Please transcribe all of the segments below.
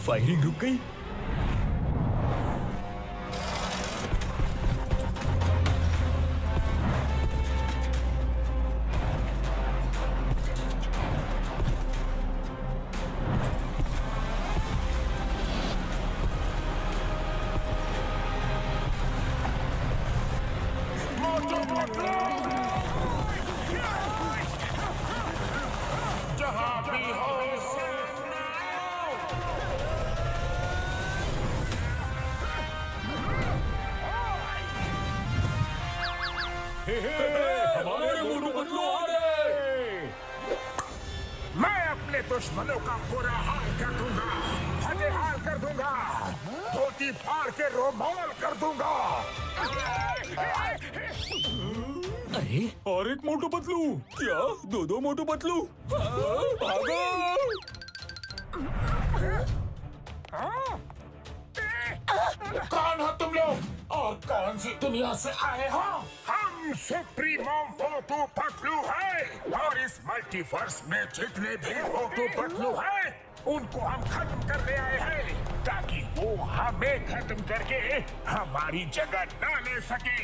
Firing रुक गई। जहाँ भी हो सामने आओ। हमारे मोटू पतलू आ गए। मैं अपने दुश्मनों का बुरा हाल कर दूंगा, फटे हाल कर दूंगा, धोती फाड़ के रोमाल कर दूंगा। अरे और एक मोटू पतलू? क्या दो मोटू पतलू? भागो! कौन हो तुम लोग और कौन सी दुनिया से आए हो? हम सुप्रीमो मोटू पतलू हैं और इस मल्टीवर्स में जितने भी मोटू पतलू हैं उनको हम खत्म करने आए हैं ताकि वो हमें खत्म करके हमारी जगह न ले सके।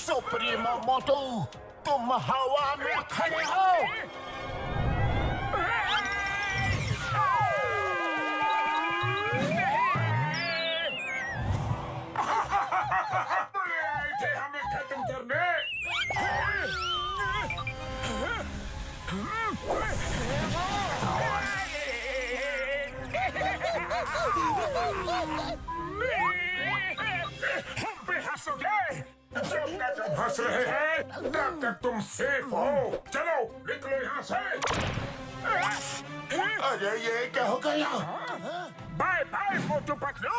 सुप्रीमो मोटू, तुम हवा में खड़े हो। हमें खत्म करने। हम पे हंसोगे? जब तक हम हंस रहे हैं तब तक तुम सेफ हो। चलो निकलो यहाँ से। अरे ये क्या हो गया? Bye bye Motu Patlu.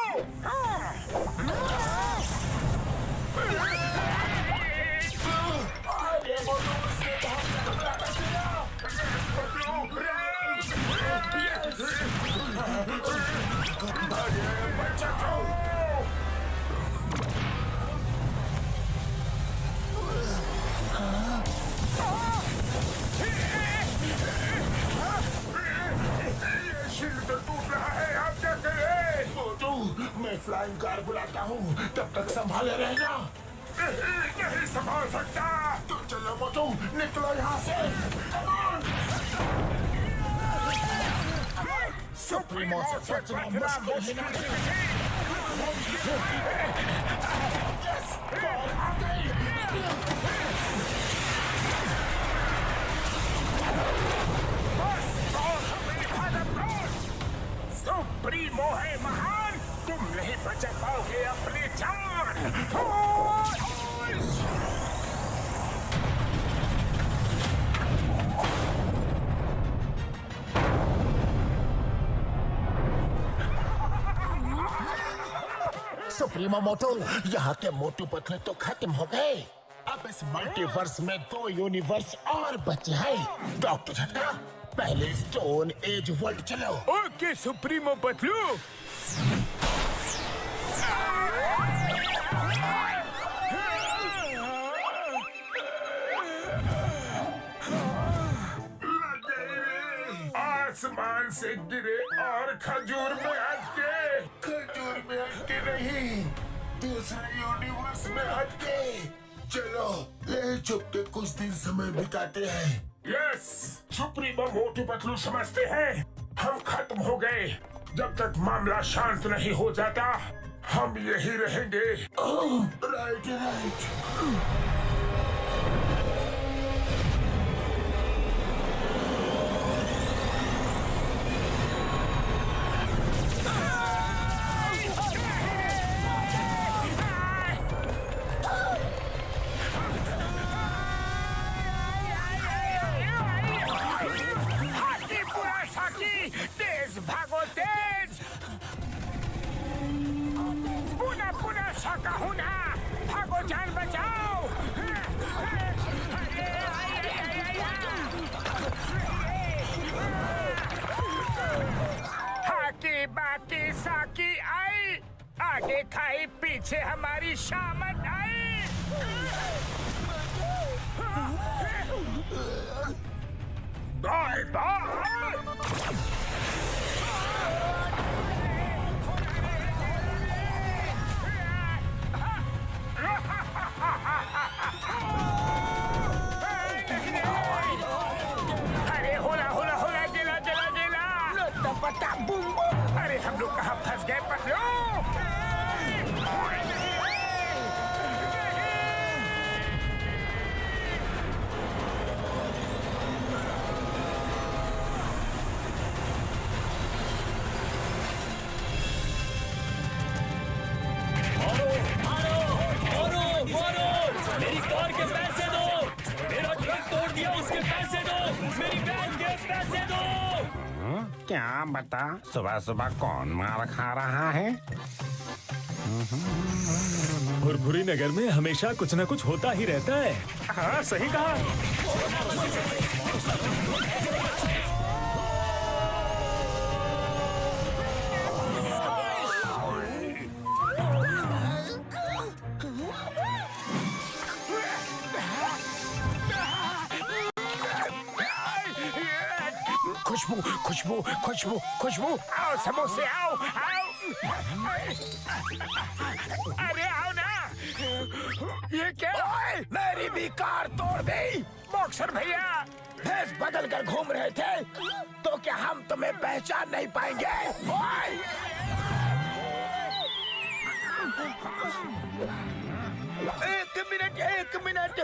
अरे मोटू से बच्चा शील्ड टूट रहा है, आप क्या करें? मोटू, मैं फ्लाइंग कार बुलाता हूँ, तब तक संभाले रहना। नहीं संभाल सकता। तो चलो मोटू, निकलो यहाँ से। सुप्रीमो से बचना मुश्किल है। यस, बॉल आ गई। बस बॉल हमें भागम। सुप्रीमो है महान, तुम नहीं बचा पाओगे अपनी जान। सुप्रीमो मोटू, यहाँ के मोटू पतलू तो खत्म हो गए। अब इस मल्टीवर्स में 2 यूनिवर्स और बचे हैं। डॉक्टर झटका, पहले स्टोन एज वर्ल्ड चलो। Okay supremo Patlu. आसमान से गिरे और खजूर में अटके। खजूर में अटके नहीं, दूसरे यूनिवर्स में अटके। चलो ले चुप के कुछ दिन समय बिताते हैं। यस, सुप्रीमो मोटू पतलू समझते हैं हम खत्म हो गए। जब तक मामला शांत नहीं हो जाता हम यही रहेंगे। Right right. तेज भागो तेज। पुनः पुनः शाकाहुना, भागो जान बचाओ। पीछे हमारी शामत आई। Bye bye. अरे होला होला होला, जला जला जला। पता बूम बूम। अरे हम लोग कहाँ फंस गए पतलू? मेरी कार के पैसे दो, मेरा ट्रक तोड़ दिया उसके पैसे दो, मेरी वैन के पैसे दो। क्या बता, सुबह सुबह कौन मार खा रहा है? भुरभुरी नगर में हमेशा कुछ न कुछ होता ही रहता है। हाँ सही कहा। खुशबू खुशबू खुशबू खुशबू, आओ समोसे आओ आओ। अरे आओ ना। ये क्या? मेरी भी कार तोड़ दी। बॉक्सर भैया भेष बदल कर घूम रहे थे तो क्या हम तुम्हें पहचान नहीं पाएंगे? एक मिनट,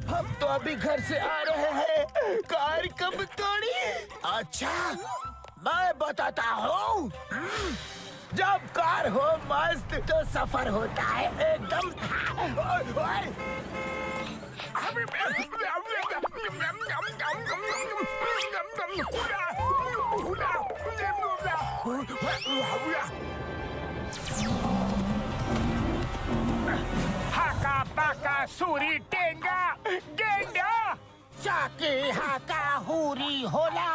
हम तो अभी घर से आ रहे हैं। कार कब तोड़ी? अच्छा मैं बताता हूँ। जब कार हो मस्त तो सफर होता है एकदम। हाका पाका सूरी टेंगा गेंडा, साके हाका हुरी होला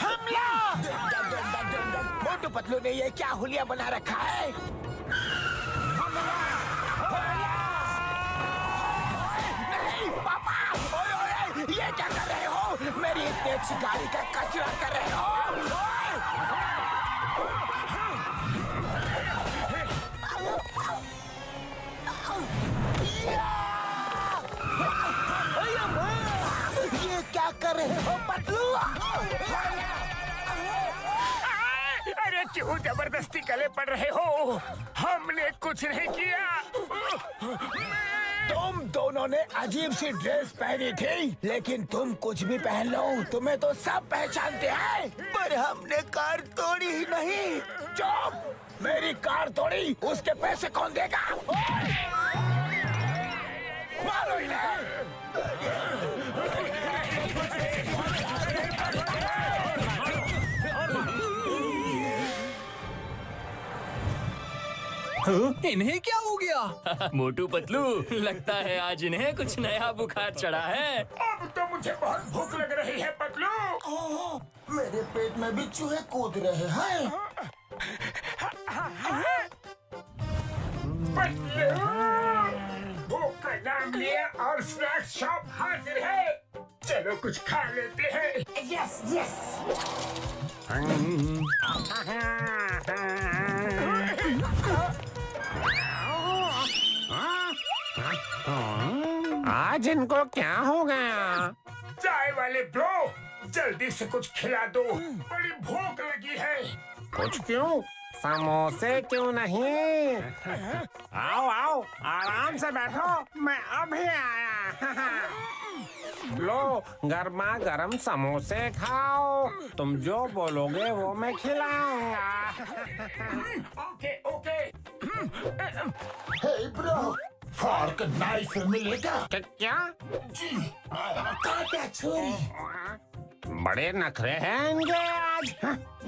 हमला। मोटू पतलू ने ये क्या हुलिया बना रखा है? नहीं पापा, ओए ओए, ये क्या कर रहे हो? मेरी इतनी अच्छी गाड़ी का कचरा कर रहे हो। ये क्या कर रहे हो पतलू? अरे क्यों जबरदस्ती गले पड़ रहे हो? हमने कुछ नहीं किया। तुम दोनों ने अजीब सी ड्रेस पहनी थी, लेकिन तुम कुछ भी पहन लो तुम्हें तो सब पहचानते हैं। पर हमने कार तोड़ी ही नहीं। चुप! मेरी कार तोड़ी, उसके पैसे कौन देगा? मारो इन्हें! इन्हें क्या हो गया? मोटू पतलू, लगता है आज इन्हें कुछ नया बुखार चढ़ा है। अब तो मुझे बहुत भूख लग रही है पतलू। मेरे पेट में भी चूहे कूद रहे हैं। पतलू, भूख का नाम लिया और स्नैक्स शॉप हाजिर है। चलो कुछ खा लेते हैं। Yes yes. आज इनको क्या हो गया? चाय वाले ब्रो, जल्दी से कुछ खिला दो, बड़ी भूख लगी है। कुछ क्यों? समोसे क्यों नहीं? आओ आओ, आराम से बैठो, मैं अभी आया। लो, गर्मा गर्म समोसे खाओ। तुम जो बोलोगे वो मैं खिलाऊंगा। Okay okay. Hey bro, fork knife मिलेगा? क्या? जी, काटा छुरी। बड़े नखरे हैं इनके आज।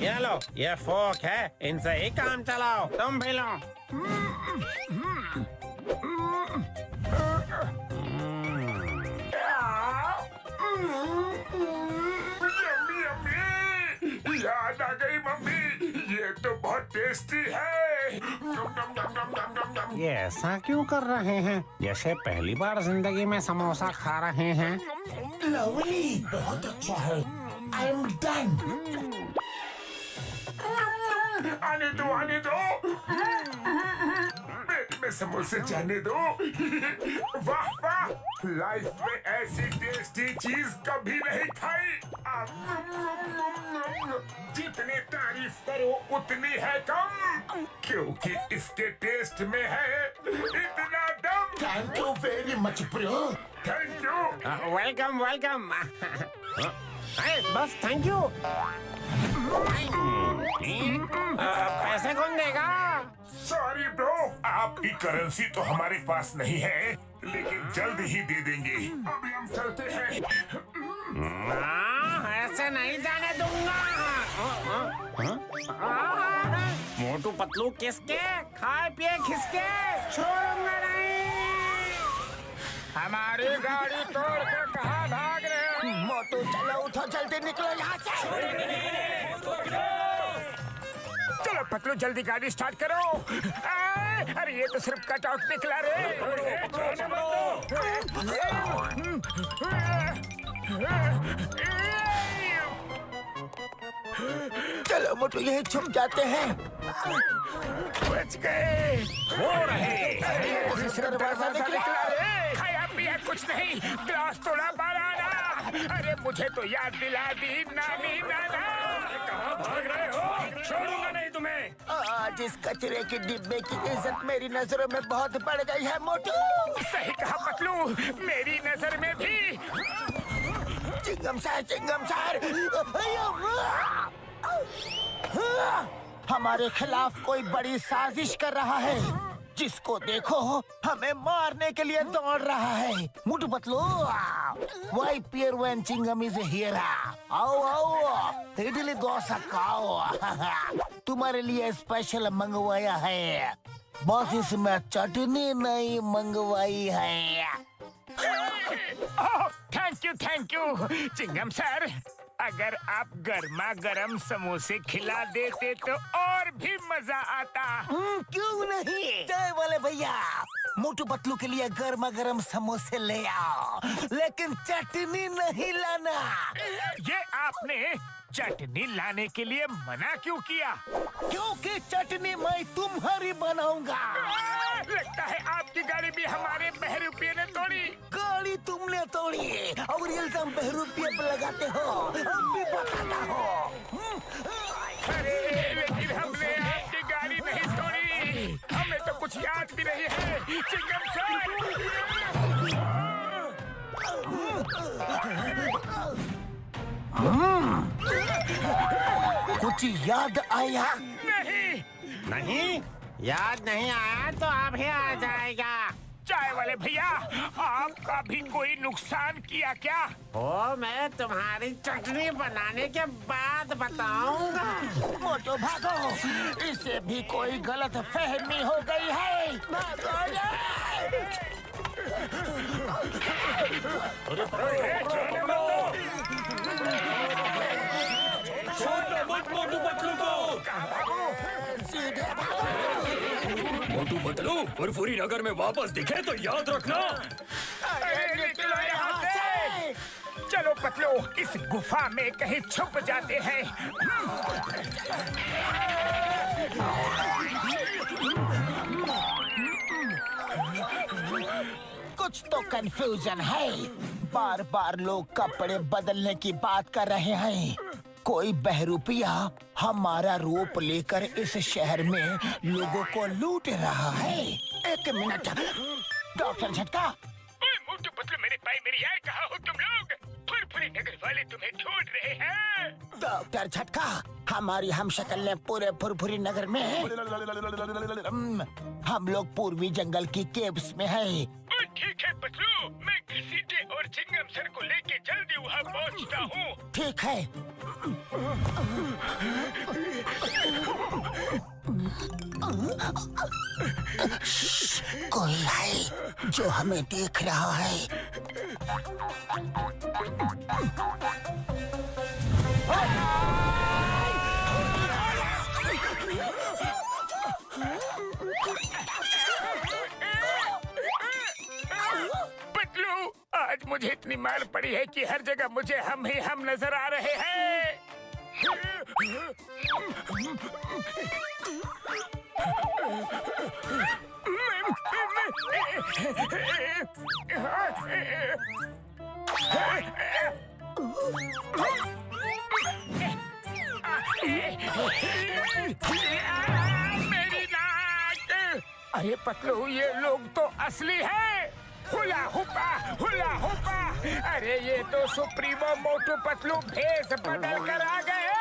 ये लो, ये फोक है, इनसे ही काम चलाओ। तुम भी लो। याद आ गई मम्मी, ये तो बहुत टेस्टी है। ये ऐसा क्यों कर रहे हैं जैसे पहली बार जिंदगी में समोसा खा रहे हैं? लवली, बहुत अच्छा है। I am done. आने दो, आने दो। मैं समोसे जाने दो। वाह वाह, लाइफ में ऐसी टेस्टी चीज कभी नहीं खाई। जितनी तारीफ करो उतनी है कम, क्योंकि इसके टेस्ट में है इतना दम। Thank you very much bro. Thank you. Welcome welcome. बस थैंक यू। पैसे कौन देगा? सॉरी ब्रो, आपकी करेंसी तो हमारे पास नहीं है, लेकिन जल्द ही दे देंगे। अभी हम चलते हैं। ऐसे नहीं जाने दूंगा। मोटू पतलू किसके, खाए पिए खिसके, छोड़ूंगा नहीं। हमारी गाड़ी तोड़ के कहाँ भाग रहे हो? मोटू चलो, उठो, जल्दी निकलो यहाँ से। चलो पतलू, जल्दी गाड़ी स्टार्ट करो। अरे ये तो सिर्फ कट आउट निकला रे। चलो मोटू, यही छुप जाते हैं। बच गए। हो रहे ये तो सिर्फ दरवाजा निकला रे। खाया पिया कुछ नहीं, ग्लास तोड़ा बनाना। अरे मुझे तो याद दिला दी नानी नाना। कहाँ भाग रहे हो? छोड़ूंगा नहीं तुम्हें। आज इस कचरे के डिब्बे की इज्जत मेरी नजरों में बहुत बढ़ गई है मोटू। सही कहा पतलू, मेरी नजर में भी। चिंगम सर। हमारे खिलाफ कोई बड़ी साजिश कर रहा है। जिसको देखो हमें मारने के लिए दौड़ रहा है। Motu Patlu, why fear when Chingum is here. आओ, इडली डोसा खाओ। तुम्हारे लिए स्पेशल मंगवाया है। बस इसमें चटनी नहीं मंगवाई है। थैंक यू चिंगम सर। अगर आप गर्मा गर्म समोसे खिला देते तो और भी मजा आता। क्यों नहीं? जय वाले भैया, मोटू पतलू के लिए गर्मा गर्म समोसे ले आओ, लेकिन चटनी नहीं लाना। ये आपने चटनी लाने के लिए मना क्यों किया? क्योंकि चटनी मैं तुम्हारी बनाऊंगा। लगता है आपकी गाड़ी भी हमारे बहरूपिये ने तोड़ी। गाड़ी तुमने तोड़ी और इल्जाम बहरूपिये पे लगाते हो। अब भी बताता हो। अरे लेकिन हमने आपकी गाड़ी नहीं तोड़ी। हमें तो कुछ याद भी नहीं है। चिंगम कुछ याद आया? नहीं, याद नहीं आया तो अभी आ जाएगा। चाय वाले भैया, आपका भी कोई नुकसान किया क्या? वो मैं तुम्हारी चटनी बनाने के बाद बताऊंगा। मोटो भागो, इसे भी कोई गलत फहमी हो गई है। मोटू पतलू को। सीधे भागो। मोटू पतलू फुरफुरी नगर में वापस दिखे तो याद रखना। अरे निकलो यहाँ से। चलो पतलू, इस गुफा में कहीं छुप जाते हैं। कुछ तो कंफ्यूजन है। बार बार लोग कपड़े बदलने की बात कर रहे हैं। कोई बहरूपिया हमारा रूप लेकर इस शहर में लोगों को लूट रहा है। एक मिनट, डॉक्टर झटका। मोटू पतलू, मेरे भाई मेरी यार, कहाँ हो तुम लोग? फुरफुरी नगर वाले तुम्हें ढूंढ रहे हैं। डॉक्टर झटका, हमारी हमशक्ल ने पूरे फुरफुरी नगर में हम लोग पूर्वी जंगल की केव्स में है। ठीक है पतलू, मैं घसीटे और चिंगम सर को लेके जल्दी वहाँ पहुँचता हूँ। ठीक है। कोई है जो हमें देख रहा है। इतनी मार पड़ी है कि हर जगह मुझे हम ही हम नजर आ रहे हैं। मेरी नाक! अरे पतलू, ये लोग तो असली है। Hula हुपा, hula हुपा। अरे ये तो सुप्रीमो मोटू पतलू भेष बदल कर आ गए।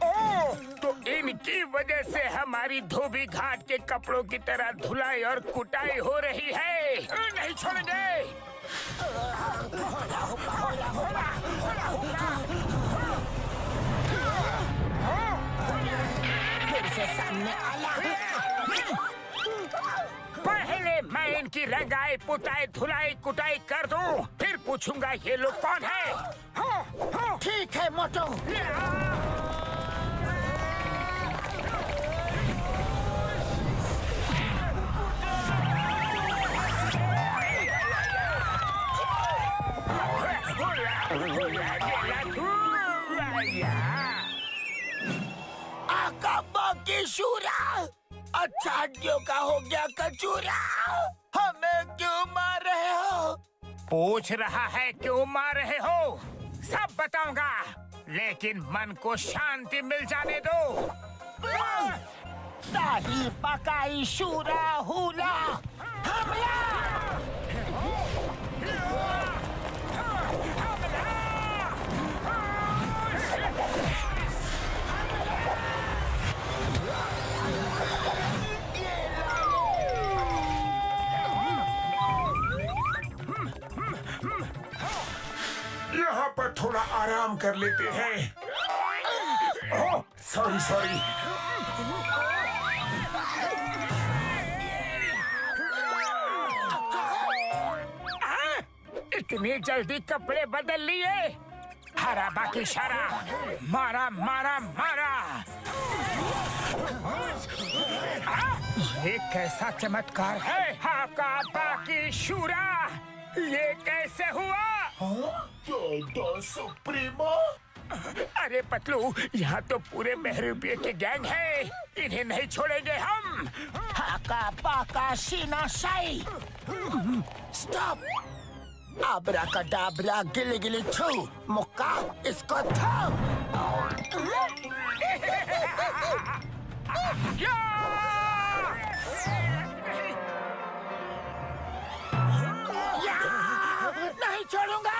ओह, तो इनकी वजह से हमारी धोबी घाट के कपड़ों की तरह धुलाई और कुटाई हो रही है। नहीं छोड़ेंगे। फिर से सामने आया। पहले मैं इनकी रंगाई पुताई धुलाई कुटाई कर दूं, फिर पूछूंगा ये लोग कौन है। ठीक है मोटू। आका बाकी शूरा, अच्छा हड्डियों का हो गया कचूरा। हमें क्यों मार रहे हो? पूछ रहा है क्यों मार रहे हो? सब बताऊंगा, लेकिन मन को शांति मिल जाने दो। शाही पकाई शूरा हुला हमला। यहाँ पर थोड़ा आराम कर लेते हैं। ओह, सॉरी सॉरी। इतनी जल्दी कपड़े बदल लिए? हरा बाकी शरा, मारा मारा मारा। ये कैसा चमत्कार है? हाका बाकी शूरा, ये कैसे हुआ? तो सुप्रीमो। अरे पतलू, यहाँ तो पूरे महरूपिये के गैंग है, इन्हें नहीं छोड़ेंगे हम। हाका पाका शीना शाई। स्टॉप। आब्राकाडाब्रा गिली गिली छू मुक्का इसको थो। नहीं छोड़ूंगा।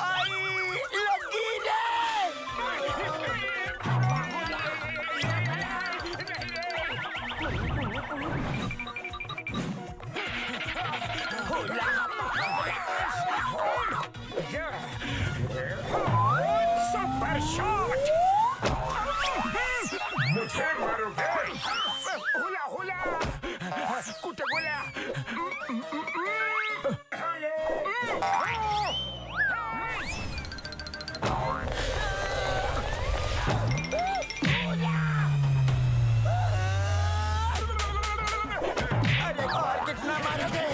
आई लगी सुपर शॉट। मुझे मारोगे? हुला हुला कुटे गुला। अरे और कितना मारोगे?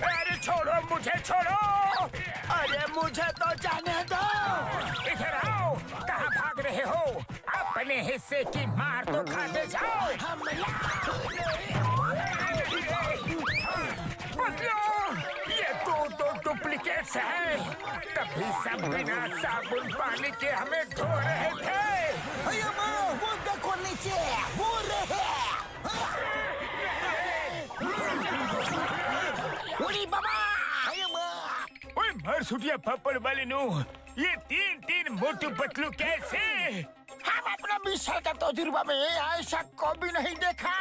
अरे छोड़ो, मुझे छोड़ो। अरे मुझे तो जाने दो। इधर आओ। कहाँ भाग रहे हो? अपने हिस्से की मार तो खाते जाओ। ये तो डुप्लीकेट्स हैं। तभी सब बिना साबुन पानी के हमें धो रहे थे। वो देखो नीचे, वो रहे। उड़ी बाबा। ओए मर सुटिया पापड़ वाले नु, ये तीन मोटू पतलू कैसे? हम अपना 20 साल का तजुर्बा में ऐसा कभी नहीं देखा।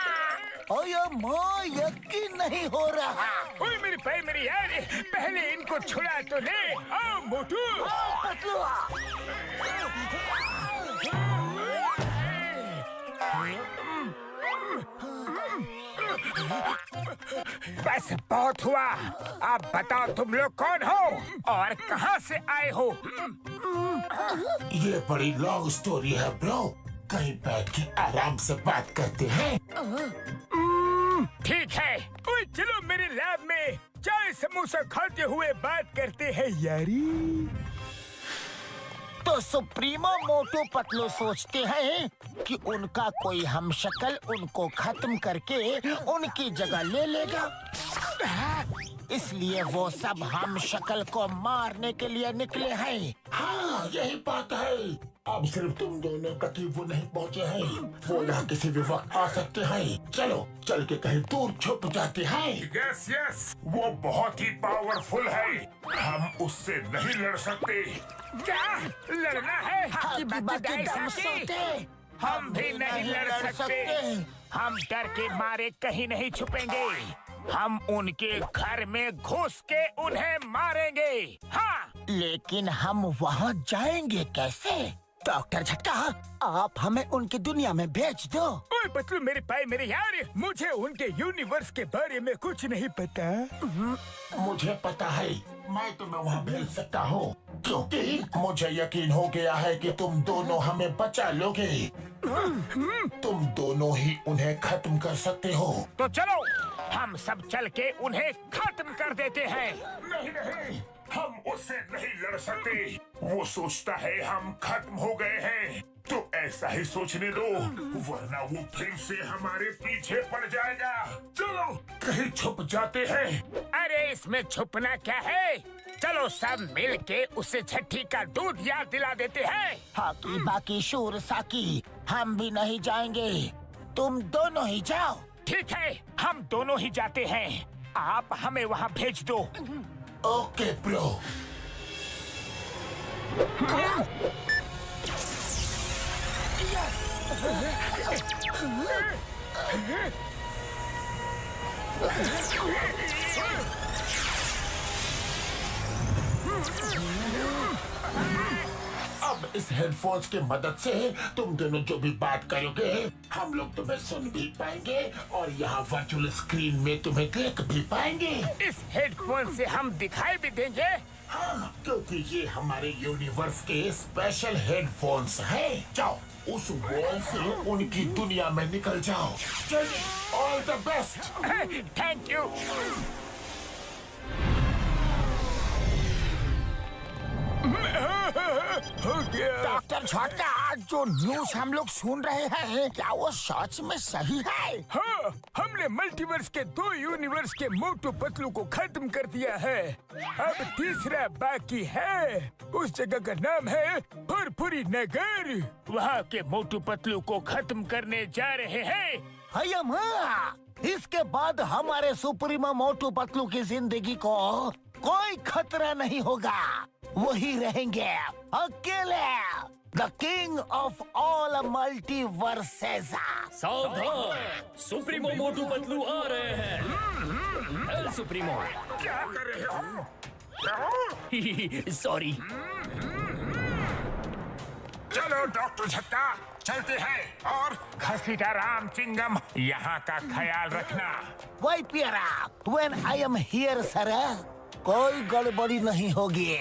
ओए माँ, यकीन नहीं हो रहा। ओए मेरी भाई मेरी यार, पहले इनको छुड़ा तो ले। आओ मोटू। पतलू। बस बहुत हुआ। अब बताओ तुम लोग कौन हो और कहाँ से आए हो? ये बड़ी लॉन्ग स्टोरी है ब्रो, कहीं बैठ के आराम से बात करते हैं। ठीक है। ओए चलो मेरे लैब में चाय समोसा खाते हुए बात करते हैं यारी। तो सुप्रीमो मोटू पतलू सोचते हैं कि उनका कोई हमशक्ल उनको खत्म करके उनकी जगह ले लेगा, इसलिए वो सब हमशक्ल को मारने के लिए निकले हैं। हाँ, यही बात है। अब सिर्फ तुम दोनों तक ही वो नहीं पहुँचे हैं। वो यहाँ किसी भी वक्त आ सकते हैं। चलो चल के कहीं दूर छुप जाते हैं। यस यस, वो बहुत ही पावरफुल है, हम उससे नहीं लड़ सकते। क्या लड़ना है? बाकी दम सोते हम भी नहीं लड़ सकते। हम डर के मारे कहीं नहीं छुपेंगे। हम उनके घर में घुस के उन्हें मारेंगे। हाँ, लेकिन हम वहाँ जाएंगे कैसे? डॉक्टर झटका, आप हमें उनकी दुनिया में भेज दो। ओए पतलू मेरे भाई मेरे यार, मुझे उनके यूनिवर्स के बारे में कुछ नहीं पता। मुझे पता है, मैं तुम्हें वहाँ भेज सकता हूँ, क्योंकि मुझे यकीन हो गया है कि तुम दोनों हमें बचा लोगे। तुम दोनों ही उन्हें खत्म कर सकते हो। तो चलो हम सब चल के उन्हें खत्म कर देते हैं। नहीं नहीं, हम उससे नहीं लड़ सकते। वो सोचता है हम खत्म हो गए हैं, तो ऐसा ही सोचने दो, वरना वो फिर से हमारे पीछे पड़ जाएगा। चलो कहीं छुप जाते हैं। अरे इसमें छुपना क्या है? चलो सब मिल के उसे छठी का दूध याद दिला देते हैं। हाकी बाकी शूर साकी, हम भी नहीं जाएंगे, तुम दोनों ही जाओ। ठीक है, हम दोनों ही जाते हैं, आप हमें वहाँ भेज दो। Okay bro. अब इस हेडफोन्स की मदद से तुम दोनों जो भी बात करोगे हम लोग तुम्हें सुन भी पाएंगे और यहाँ वर्चुअल स्क्रीन में तुम्हें देख भी पाएंगे। इस हेडफोन से हम दिखाई भी देंगे। हाँ, क्योंकि ये हमारे यूनिवर्स के स्पेशल हेडफोन्स हैं। जाओ उस वॉल से उनकी दुनिया में निकल जाओ। चलिए, all the best. Thank you. Doctor झटका, आज जो न्यूज हम लोग सुन रहे हैं क्या वो सच में सही है? हाँ, हमने मल्टीवर्स के 2 यूनिवर्स के मोटू पतलू को खत्म कर दिया है। अब तीसरा बाकी है। उस जगह का नाम है फुरफुरी नगर। वहाँ के मोटू पतलू को खत्म करने जा रहे हैं। इसके बाद हमारे सुप्रीमो मोटू पतलू की जिंदगी को कोई खतरा नहीं होगा। वही रहेंगे अकेले, the king of all multiverses. सावधान, सुप्रीमो मोटू पतलू आ रहे हैं। L supremo. क्या कर रहे हो? सॉरी। चलो डॉक्टर झटका, चलते हैं। और घसीटा राम चिंगम, यहाँ का ख्याल रखना। वही प्यारा, when I am here sir, कोई गड़बड़ी नहीं होगी।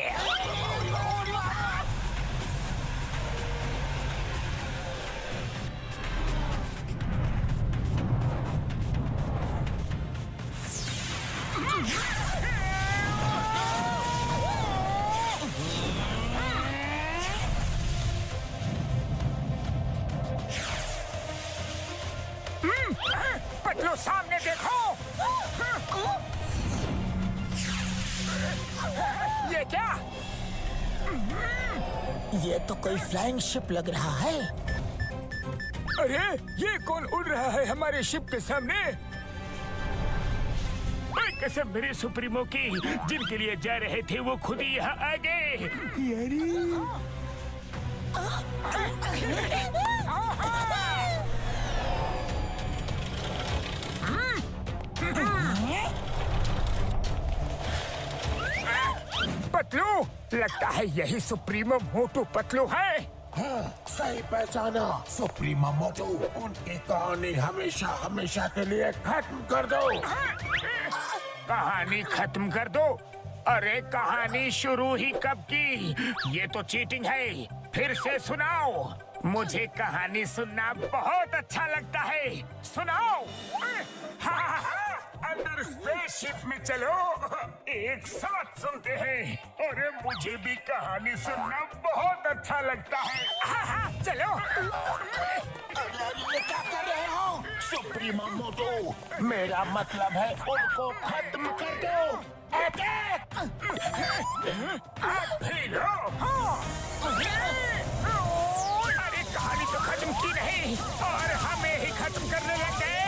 पतलू सामने देखो। ये क्या? ये तो कोई फ्लाइंग शिप लग रहा है। अरे ये कौन उड़ रहा है हमारे शिप के सामने? कसम मेरे सुप्रीमो की, जिनके लिए जा रहे थे वो खुद ही यहाँ आ गए। पतलू, लगता है यही सुप्रीमो मोटू पतलू है। हाँ, सही पहचाना। सुप्रीमो मोटू, उनकी कहानी हमेशा हमेशा के लिए खत्म कर दो। कहानी खत्म कर दो? अरे कहानी शुरू ही कब की? ये तो चीटिंग है। फिर से सुनाओ, मुझे कहानी सुनना बहुत अच्छा लगता है। सुनाओ। अंदर स्पेसशिप में चलो, एक साथ सुनते हैं। अरे मुझे भी कहानी सुनना बहुत अच्छा लगता है। हाँ, चलो। अरे ये क्या कर रहे हो सुप्रीमो मोटू? मेरा मतलब है उनको खत्म कर दो। अटैक! अभी लो। अरे कहानी तो खत्म की नहीं और हमें ही खत्म करने लग गए।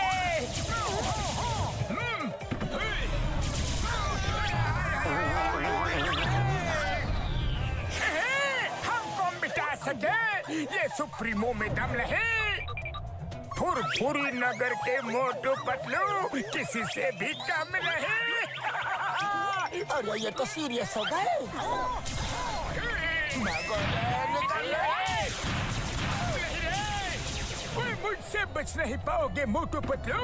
हमको मिटा सके ये सुप्रीमो में दम नहीं। फुरफुरी नगर के मोटू पतलू किसी से भी कम नहीं। अरे ये तो सीरियस हो गए। कोई मुझसे बच नहीं पाओगे मोटू पतलू।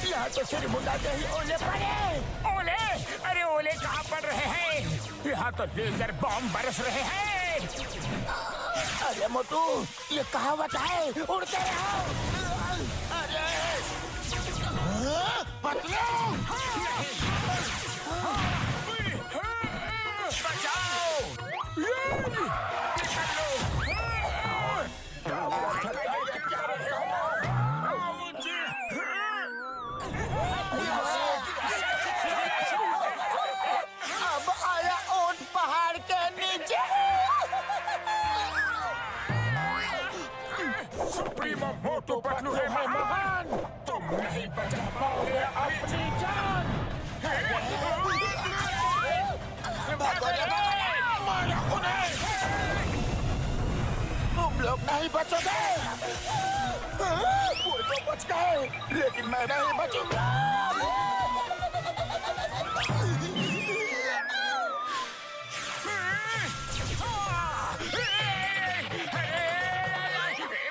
यहाँ तो सिर मुंडाते ही ओले पड़े। ओले? अरे ओले कहाँ पड़ रहे हैं? यहाँ तो लेजर बॉम्ब बरस रहे हैं। अरे मोटू ये कहावत है, उड़ते रहो। अरे पतलू अब आया ऊंट पहाड़ के नीचे। सुप्रीमो मोटू पतलू है महान। तुम नहीं बचा पाओगे अपनी जान। तुम लोग नहीं बचोगे। वो तो बच गए लेकिन मैं नहीं बचूंगा।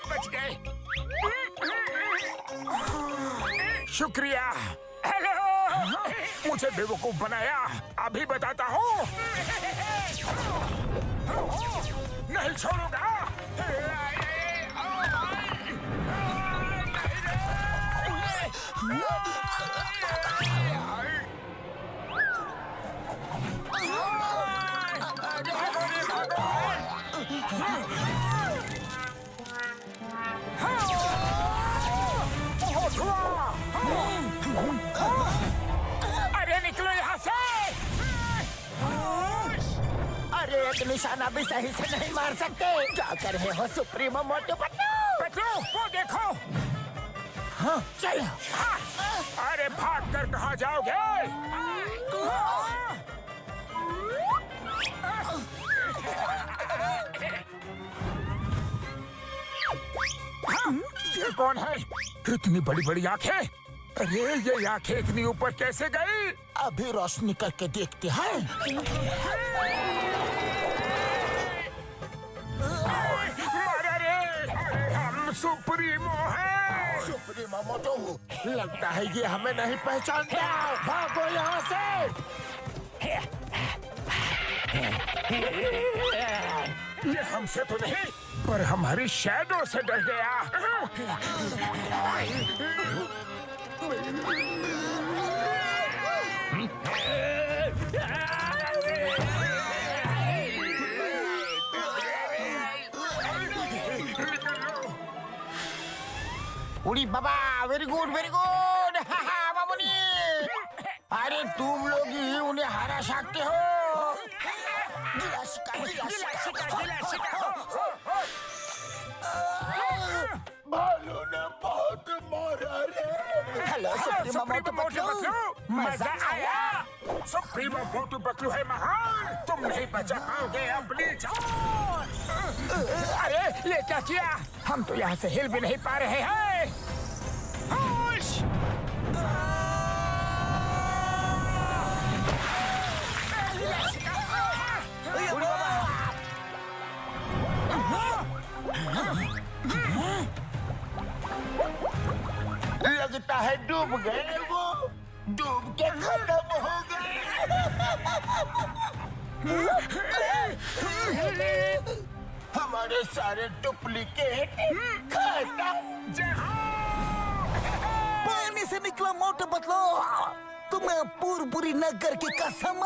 बच गए। शुक्रिया। हेलो, मुझे बेवकूफ बनाया। अभी बताता हूँ। नहीं छोड़ूंगा। अरे निकलो यहाँ से। अरे एक निशाना भी सही से नहीं मार सकते। क्या कर रहे हो सुप्रीमो मोटू पतलू? पतलू वो देखो। हाँ चलो। हाँ। अरे भाग कर कहाँ जाओगे? हाँ, ये कौन है? इतनी बड़ी बड़ी आंखें। अरे ये आंखें इतनी ऊपर कैसे गई? अभी रोशनी करके देखते हैं। अरे हम सुप्रीमो हैं। सुप्रीमो मोटू लगता है ये हमें नहीं पहचानता। भागो यहाँ से। ये हमसे तो नहीं पर हमारी शैडो से डर गया। उड़ी बाबा वेरी गुड बाबूनी। अरे तुम लोग ही उन्हें हरा सकते हो। भालू ने बहुत मारा रे। हेलो सुप्रीमो मोटू पतलू, मजा आया। सुप्रीमो मोटू पतलू है महान। तुम नहीं बचा पाओगे अपनी जान। अरे ये क्या किया? हम तो यहाँ से हिल भी नहीं पा रहे हैं। होश! लगता है डूब गए वो। डूब के खत्म हो गए। हमारे सारे डुप्लीकेट खत्म। पानी से निकला मोटू पतलू, तुम्हें पूरी नगर की कसम।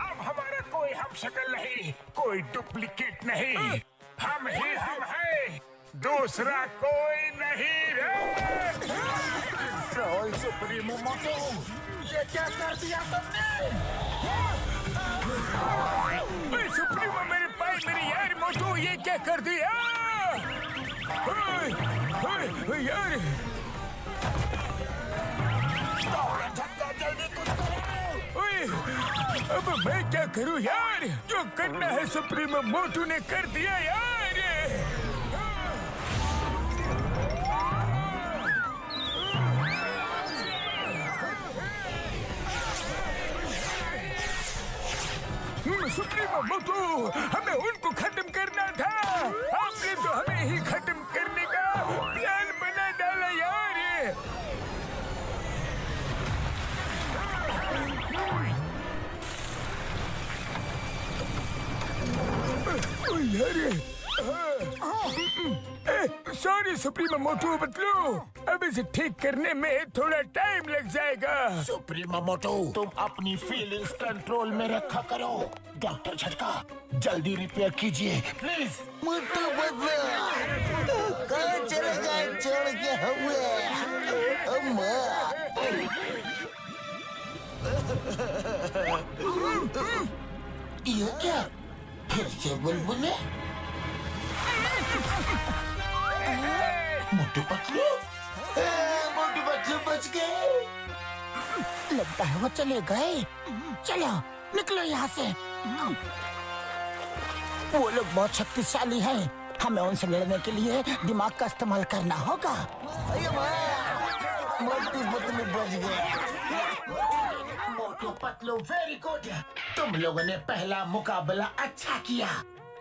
अब हमारा कोई हम शक्ल नहीं, कोई डुप्लीकेट नहीं, हम ही हम हैं, दूसरा कोई नहीं रे। ट्रोल सुप्रीमो मोटू, ये क्या कर दिया तुमने? सुप्रीमो मेरे भाई, मेरे यार मोटू, ये क्या कर दिया? यार जल्दी कुछ करो। अब मैं क्या करूं यार? जो करना है सुप्रीमो मोटू ने कर दिया यार। सुप्रीमो मोटू, हमें उनको खत्म करना था। आपने तो हमें ही खत्म करने का प्लान बना डाला यार। सॉरी सुप्रीमो मोटू पतलू, अब इसे ठीक करने में थोड़ा टाइम लग जाएगा। सुप्रीमो मोटू, तुम अपनी फीलिंग्स कंट्रोल में रखा करो। डॉक्टर झटका, जल्दी रिपेयर कीजिए प्लीज। मोटू पतलू कहाँ चले गए छोड़ के हमें? अम्मा, ये क्या? फिर से बुलबुले? मोटू पतलू बच गए। लगता है वो चले गए। चलो निकलो यहाँ से। वो लोग बहुत शक्तिशाली हैं, हमें उनसे लड़ने के लिए दिमाग का इस्तेमाल करना होगा। मोटू पतलू बच गए। Motu Patlu very good. तुम लोगों ने पहला मुकाबला अच्छा किया,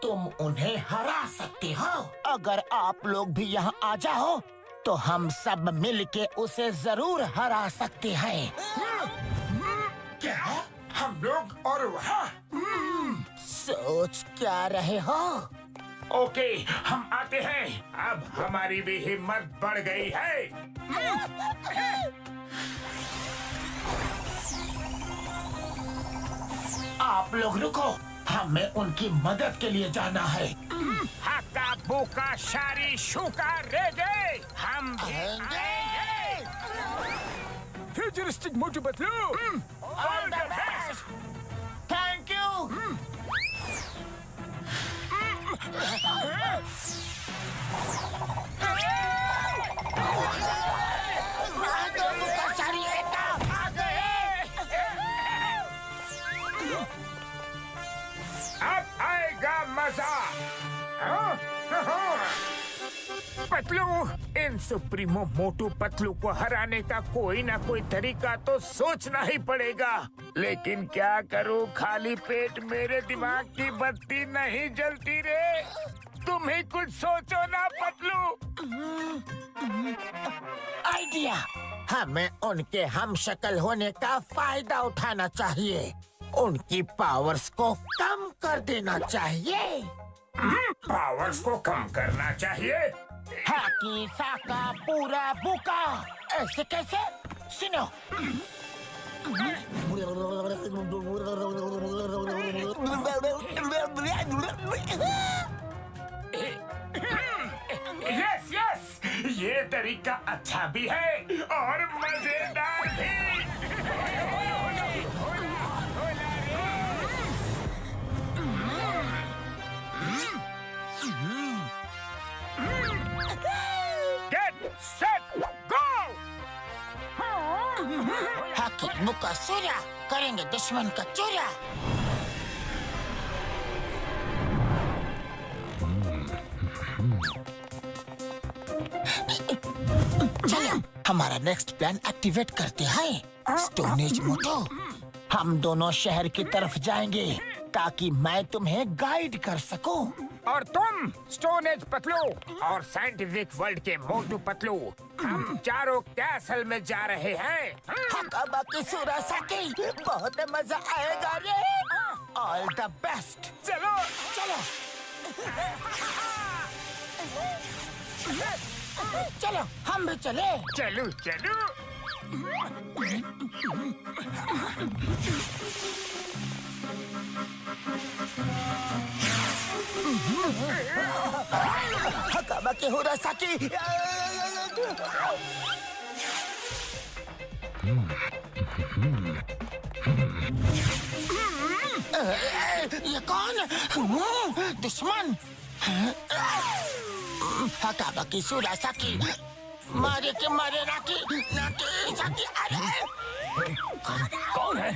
तुम उन्हें हरा सकते हो। अगर आप लोग भी यहाँ आ जाओ तो हम सब मिलके उसे जरूर हरा सकते हैं। क्या हम लोग और वहाँ? सोच क्या रहे हो? ओके, हम आते हैं। अब हमारी भी हिम्मत बढ़ गई है। आप लोग रुको, हमें उनकी मदद के लिए जाना है। हक्का बुका शारी शुका रे गए, हम भी आएंगे। Futuristic Motu Patlu, all the best. Thank you. अब आएगा मजा। पतलू, इन सुप्रीमो मोटू पतलू को हराने का कोई ना कोई तरीका तो सोचना ही पड़ेगा। लेकिन क्या करूं, खाली पेट मेरे दिमाग की बत्ती नहीं जलती रे। तुम ही कुछ सोचो ना पतलू। आइडिया, हमें उनके हम शक्ल होने का फायदा उठाना चाहिए। उनकी पावर्स को कम कर देना चाहिए। पावर्स को कम करना चाहिए? हाकी साका पूरा बुका, ऐसे कैसे? सुनो, यस यस, ये तरीका अच्छा भी है और मजेदार भी। Get set go। हाकी बुका सूर्या, करेंगे दुश्मन का चूरा। चलो हमारा नेक्स्ट प्लान एक्टिवेट करते हैं। स्टोन एज मोटो, हम दोनों शहर की तरफ जाएंगे ताकि मैं तुम्हें गाइड कर सकूं। और तुम स्टोन एज पतलू और साइंटिफिक वर्ल्ड के मोटू पतलू, हम चारों कैसल में जा रहे हैं। बाकी सुरासाकी, बहुत मजा आएगा रे। All the best. चलो चलो चलो, हम भी चले। चलो चलो। बाकी हुरासाकी। ये कौन? दुश्मन। हकाबाकी सुरासाकी, मारे के मारे नाकी नाकी साकी। अरे कौन है?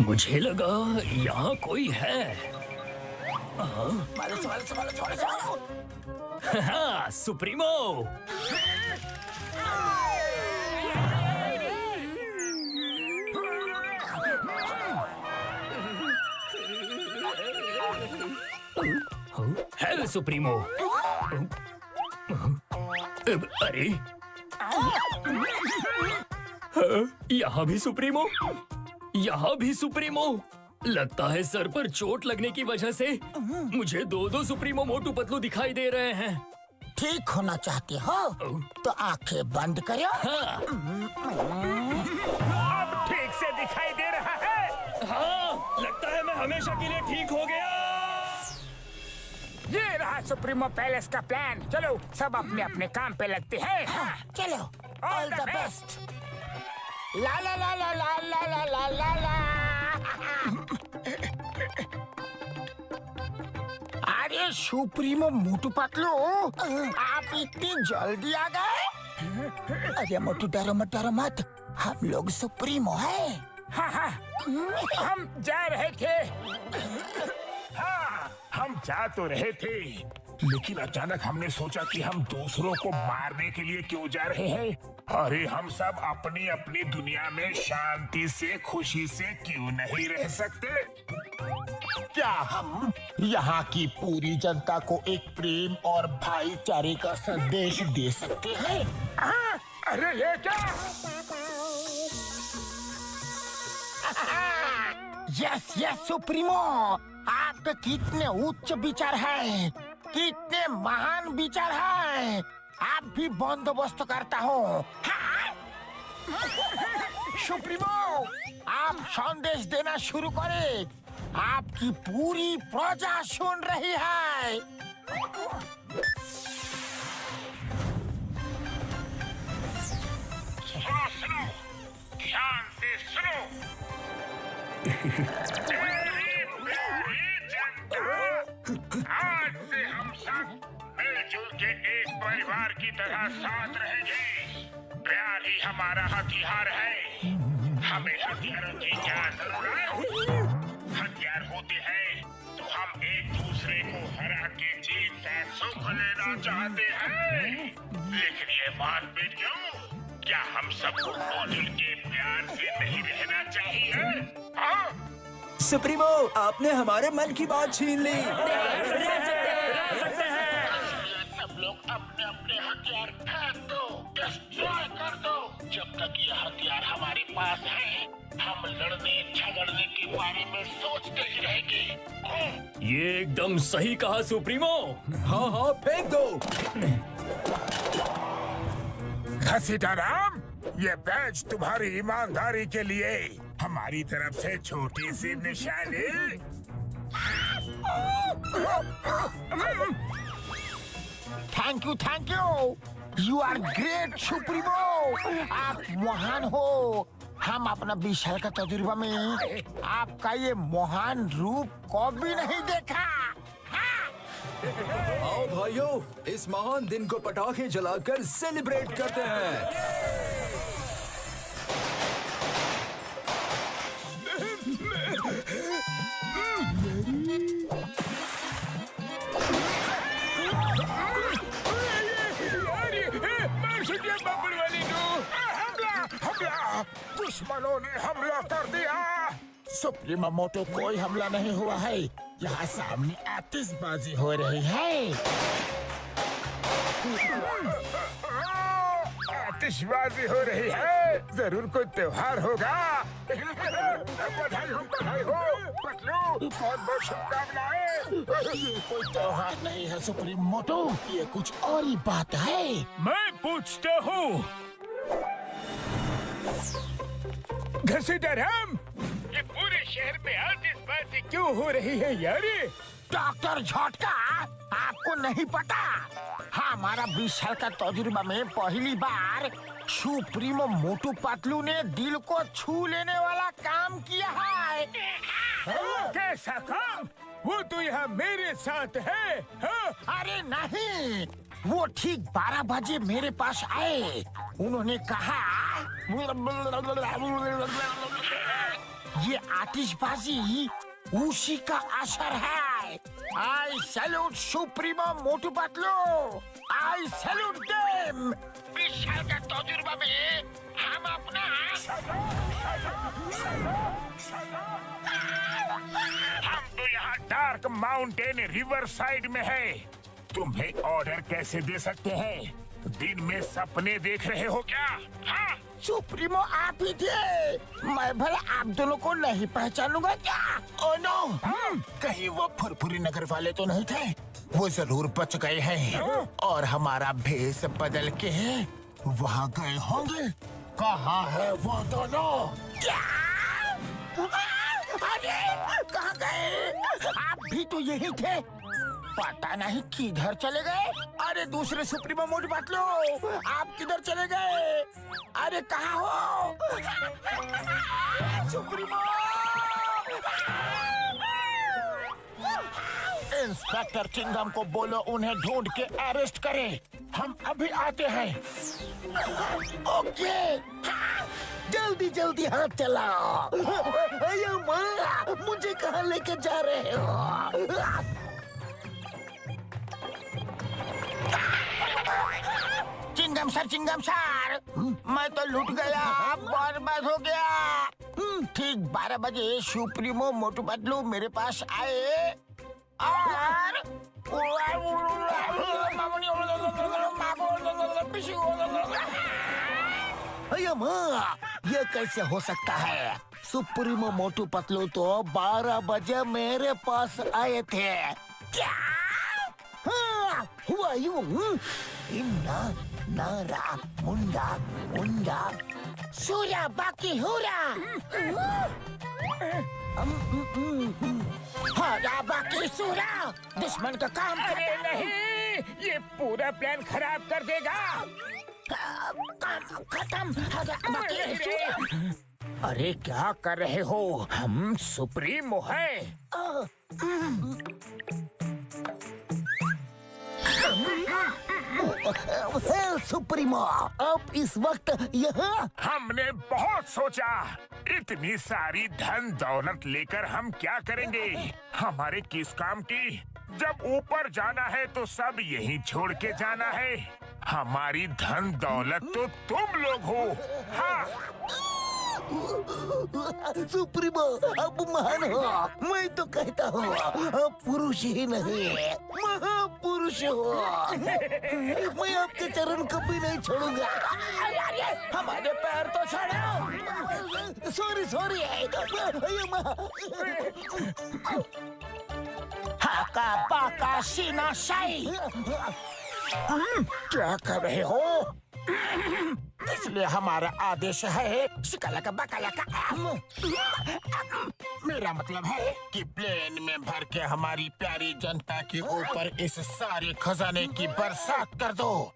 मुझे लगा यहाँ कोई है। हाँ, सुप्रीमो। Hello supremo. अरे यहाँ भी सुप्रीमो, यहाँ भी सुप्रीमो। लगता है सर पर चोट लगने की वजह से मुझे दो सुप्रीमो मोटू पतलू दिखाई दे रहे हैं। ठीक होना चाहते हो तो आंखें बंद करो। हाँ। अब ठीक से दिखाई दे रहा है। हाँ, लगता है मैं हमेशा के लिए ठीक हो गया। ये रहा सुप्रीमो पैलेस का प्लान। चलो सब अपने अपने काम पे लगते हैं। हाँ, चलो। All the best. ला ला ला ला ला ला ला ला ला। अरे सुप्रीमो मोटू पतलू, आप इतनी जल्दी आ गए? अरे मोटू डरो मत, डरो मत, हम लोग सुप्रीमो है। हाँ हाँ, हम जा रहे थे। हाँ, हम जा तो रहे थे, लेकिन अचानक हमने सोचा कि हम दूसरों को मारने के लिए क्यों जा रहे हैं। अरे हम सब अपनी अपनी दुनिया में शांति से खुशी से क्यों नहीं रह सकते? क्या हम यहाँ की पूरी जनता को एक प्रेम और भाईचारे का संदेश दे सकते हैं? हाँ, अरे ये क्या? यस यस सुप्रीमो, आपके कितने उच्च विचार हैं, कितने महान विचार हैं। आप भी बंदोबस्त करता हो। हाँ? सुप्रीमो, आप संदेश देना शुरू करें। आपकी पूरी प्रजा सुन रही है। सुनो सुनो, ध्यान से सुनो। आज से हम सब मिलजुल के एक परिवार की तरह साथ रहेंगे। प्यार ही हमारा हथियार है। हमें हथियारों की क्या जरूरत? हथियार होते हैं तो हम एक दूसरे को हरा के जीत का सुख लेना चाहते हैं। लेकिन ये बात भी क्यों? क्या हम सबको मिलजुल के प्यार से नहीं रहना चाहिए? हाँ? सुप्रीमो, आपने हमारे मन की बात छीन ली। सब लोग अपने अपने हथियार फेंक दो, डिस्ट्रॉय कर दो। जब तक ये हथियार हमारे पास है, हम लड़ने झगड़ने के बारे में सोचते ही रहेंगे। ये एकदम सही कहा सुप्रीमो। हाँ हाँ, फेंक दो। घसीटाराम, ये बैज तुम्हारी ईमानदारी के लिए हमारी तरफ से छोटी सी निशानी। Thank you, you are great supremo. आप महान हो। हम अपना 20 साल का तजुर्बा में आपका ये महान रूप कभी नहीं देखा। आओ भाइयों, इस महान दिन को पटाखे जलाकर सेलिब्रेट करते हैं। दुश्मनों ने हमला कर दिया। सुप्रीमो मोटो कोई हमला नहीं हुआ है। यहाँ सामने आतिशबाजी हो रही है। आतिशबाजी हो रही है, जरूर कोई त्योहार होगा। बधाई हो पतलू, बहुत बहुत शुभकामनाएं। ये कोई त्योहार नहीं है सुप्रीम मोटो, ये कुछ और ही बात है। मैं पूछता हूँ घसीटा राम, ये पूरे शहर में आतिशबाजी क्यों हो रही है यार? डॉक्टर झटका, आपको नहीं पता, हमारा 20 साल का तजुर्बा में पहली बार सुप्रीमो मोटू पतलू ने दिल को छू लेने वाला काम किया है। कैसा काम? वो तो यहाँ मेरे साथ है। हाँ? अरे नहीं, वो ठीक 12 बजे मेरे पास आए। उन्होंने कहा ये आतिशबाजी उसी का असर है। आई सैल्यूट सुप्रीमो मोटू पतलू, आई सैल्यूट देम। 20 साल का तजुर्बा में हम अपना हम तो यहाँ डार्क माउंटेन रिवर साइड में है। तुम्हें ऑर्डर कैसे दे सकते हैं? दिन में सपने देख रहे हो क्या? हाँ? सुप्रीमो आप ही थे। मैं भला आप दोनों को नहीं पहचानूंगा क्या? ओ नो, कहीं वो फुरफुरी नगर वाले तो नहीं थे? वो जरूर बच गए हैं और हमारा भेष बदल के वहाँ गए होंगे। कहाँ है वो दोनों? क्या? अरे कहाँ गए? आप भी तो यही थे। पता नहीं किधर चले गए। अरे दूसरे सुप्रीमो मोटू पतलू, आप किधर चले गए? अरे कहाँ हो सुप्रीमो? इंस्पेक्टर चिंगम को बोलो उन्हें ढूंढ के अरेस्ट करें। हम अभी आते हैं। ओके, जल्दी जल्दी हाथ चलाओ। अयो माँ, मुझे कहाँ लेके जा रहे हो? चिंगम सर, मैं तो लूट गया, बर्बाद हो गया। ठीक 12 बजे सुप्रीमो मोटू पतलू मेरे पास आए और अयो माँ, ये कैसे हो सकता है? सुप्रीमो मोटू पतलू तो 12 बजे मेरे पास आए थे। क्या? हाँ, हुआ यूं। इन्ना नारा मुंडा मुंडा सूरा बाकी हुरा, हारा बाकी सूरा। दुश्मन का काम। अरे नहीं, ये पूरा प्लान खराब कर देगा। काम खत्म, हारा बाकी सूरा। अरे क्या कर रहे हो? हम सुप्रीमो हैं। सुप्रीमो, आप इस वक्त यहाँ? हमने बहुत सोचा, इतनी सारी धन दौलत लेकर हम क्या करेंगे? हमारे किस काम की? जब ऊपर जाना है तो सब यहीं छोड़ के जाना है। हमारी धन दौलत तो तुम लोग हो। हाँ। सुप्रीमो, अब महान हो। मैं तो कहता हूँ आप पुरुष ही नहीं, महापुरुष हो। मैं आपके चरण कभी नहीं छोड़ूंगा। हमारे पैर तो छोड़ो। सॉरी। हाका पाका सीना साई। क्या कर रहे हो? इसलिए हमारा आदेश है शिकालाका बकालाका। मेरा मतलब है कि प्लेन में भर के हमारी प्यारी जनता के ऊपर इस सारे खजाने की बरसात कर दो।